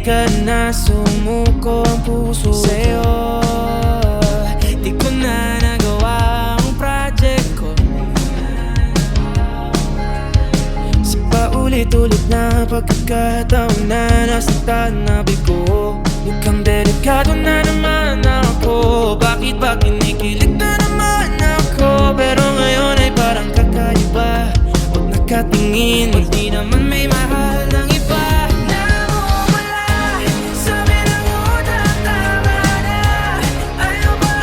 ka na sumuko ang puso sa'yo. Di ko na nagawa ang project ko. Sa paulit-ulit na pagkakataon na nasaktan na bigo, mukhang delikado na naman ako. Bakit ba kinikilig na naman ako? Pero ngayon ay parang kakaiba. Huwag nakatingin, hindi naman may mahal ng iba. Namumula, sabi ng utak, tama na. Ayaw ba?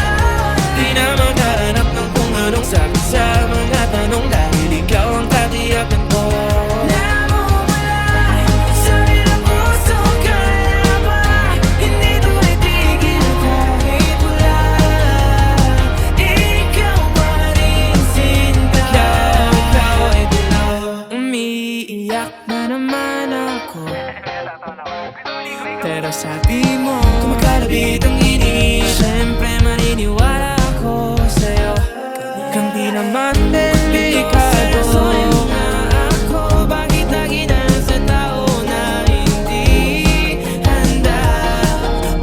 Di na maghahanap ng kung anong sabi sa mga tanong, dahil ikaw ang katiyakan ko. Pero sabi mo, kumakalabit ang inis, siyempre maniniwala ako sa'yo. Kung di naman delikado nga ako, bakit lagi na sa tao na hindi handa?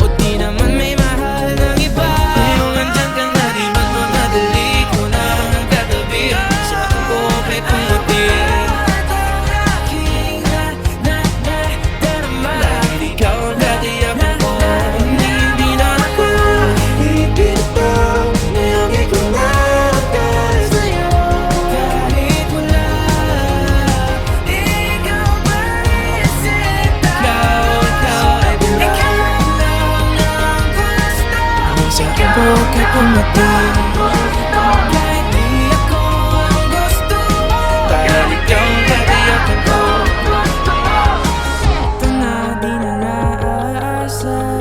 O di naman may mahal ng iba? Kung andyan ka na, di magmamadali ko na ang katabi sa kope kong muti. Bukit pumatay, kahit di ako ang gusto mo, dahil ikaw ang katiyakan ko. Ito na di na naaasa.